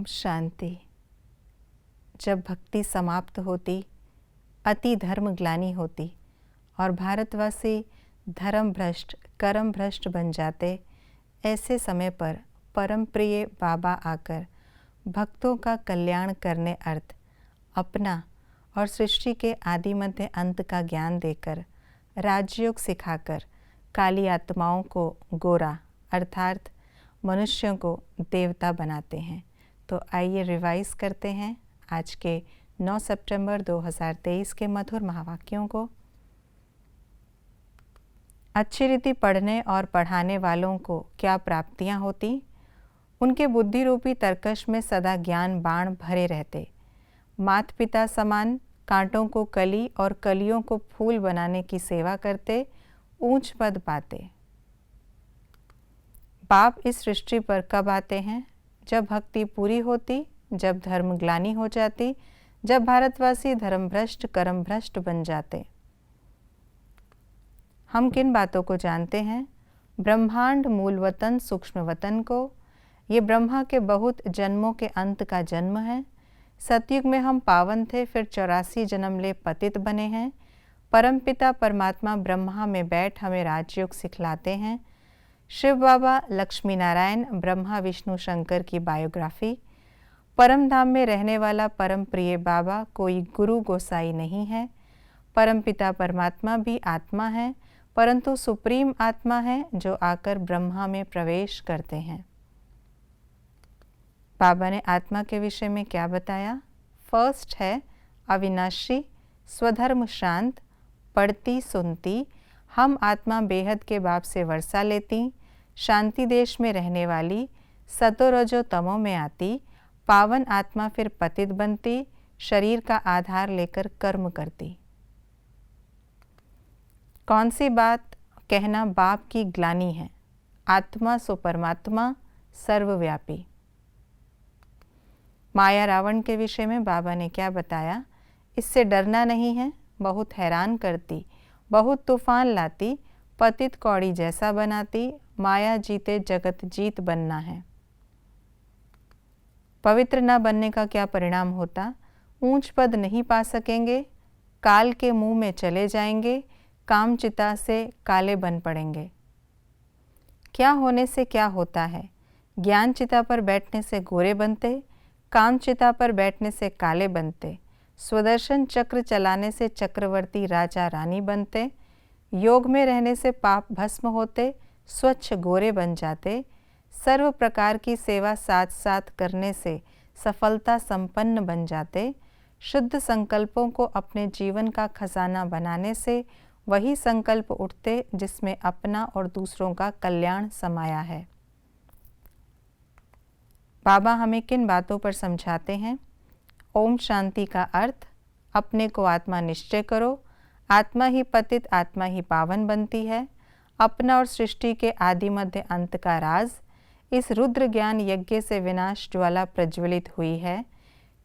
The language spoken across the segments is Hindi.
शांति। जब भक्ति समाप्त होती, अति धर्म ग्लानि होती और भारतवासी धर्म भ्रष्ट कर्म भ्रष्ट बन जाते, ऐसे समय पर परम प्रिय बाबा आकर भक्तों का कल्याण करने अर्थ अपना और सृष्टि के आदि मध्य अंत का ज्ञान देकर, राजयोग सिखाकर काली आत्माओं को गोरा अर्थात मनुष्यों को देवता बनाते हैं। तो आइए रिवाइज करते हैं आज के 9 सितंबर 2023 के मधुर महावाक्यों को। अच्छी रीति पढ़ने और पढ़ाने वालों को क्या प्राप्तियां होती? उनके बुद्धि रूपी तरकश में सदा ज्ञान बाण भरे रहते। माता पिता समान कांटों को कली और कलियों को फूल बनाने की सेवा करते, ऊंच पद पाते। बाप इस सृष्टि पर कब आते हैं? जब भक्ति पूरी होती, जब धर्म ग्लानि हो जाती, जब भारतवासी धर्म भ्रष्ट कर्म भ्रष्ट बन जाते। हम किन बातों को जानते हैं? ब्रह्मांड मूल वतन सूक्ष्म वतन को। ये ब्रह्मा के बहुत जन्मों के अंत का जन्म है। सतयुग में हम पावन थे, फिर 84 जन्म ले पतित बने हैं। परमपिता परमात्मा ब्रह्मा में बैठ हमें राजयोग सिखलाते हैं। शिव बाबा लक्ष्मी नारायण ब्रह्मा विष्णु शंकर की बायोग्राफी। परम धाम में रहने वाला परम प्रिय बाबा कोई गुरु गोसाई नहीं है। परमपिता परमात्मा भी आत्मा है, परंतु सुप्रीम आत्मा है जो आकर ब्रह्मा में प्रवेश करते हैं। बाबा ने आत्मा के विषय में क्या बताया? फर्स्ट है अविनाशी, स्वधर्म शांत, पढ़ती सुनती। हम आत्मा बेहद के बाप से वर्षा लेती, शांति देश में रहने वाली, सतोरजो तमो में आती। पावन आत्मा फिर पतित बनती, शरीर का आधार लेकर कर्म करती। कौन सी बात कहना बाप की ग्लानि है? आत्मा सो परमात्मा सर्वव्यापी। माया रावण के विषय में बाबा ने क्या बताया? इससे डरना नहीं है, बहुत हैरान करती, बहुत तूफान लाती, पतित कौड़ी जैसा बनाती। माया जीते जगत जीत बनना है। पवित्र न बनने का क्या परिणाम होता? ऊंच पद नहीं पा सकेंगे, काल के मुंह में चले जाएंगे, काम चिता से काले बन पड़ेंगे। क्या होने से क्या होता है? ज्ञान चिता पर बैठने से गोरे बनते, काम चिता पर बैठने से काले बनते, स्वदर्शन चक्र चलाने से चक्रवर्ती राजा रानी बनते, योग में रहने से पाप भस्म होते, स्वच्छ गोरे बन जाते, सर्व प्रकार की सेवा साथ साथ करने से सफलता संपन्न बन जाते, शुद्ध संकल्पों को अपने जीवन का खजाना बनाने से वही संकल्प उठते जिसमें अपना और दूसरों का कल्याण समाया है। बाबा हमें किन बातों पर समझाते हैं? ओम शांति का अर्थ अपने को आत्मा निश्चय करो। आत्मा ही पतित आत्मा ही पावन बनती है। अपना और सृष्टि के आदि मध्य अंत का राज। इस रुद्र ज्ञान यज्ञ से विनाश ज्वाला प्रज्वलित हुई है।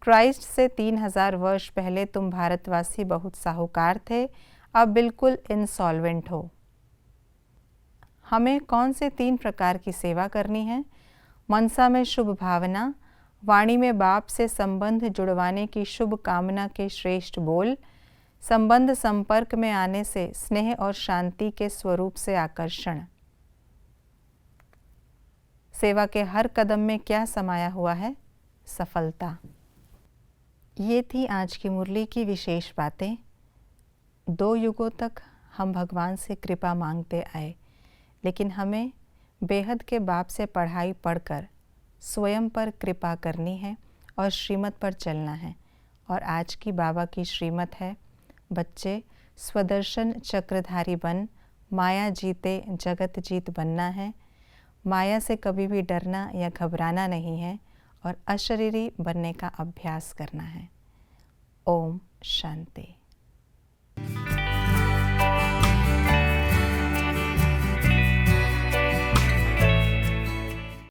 क्राइस्ट से 3000 वर्ष पहले तुम भारतवासी बहुत साहूकार थे, अब बिल्कुल इंसॉल्वेंट हो। हमें कौन से 3 प्रकार की सेवा करनी है? मनसा में शुभ भावना, वाणी में बाप से संबंध जुड़वाने की शुभ कामना के श्रेष्ठ बोल, संबंध संपर्क में आने से स्नेह और शांति के स्वरूप से आकर्षण। सेवा के हर कदम में क्या समाया हुआ है? सफलता। ये थी आज की मुरली की विशेष बातें। 2 युगों तक हम भगवान से कृपा मांगते आए, लेकिन हमें बेहद के बाप से पढ़ाई पढ़कर स्वयं पर कृपा करनी है और श्रीमत पर चलना है। और आज की बाबा की श्रीमत है, बच्चे स्वदर्शन चक्रधारी बन, माया जीते जगत जीत बनना है। माया से कभी भी डरना या घबराना नहीं है और अशरीरी बनने का अभ्यास करना है। ओम शांति।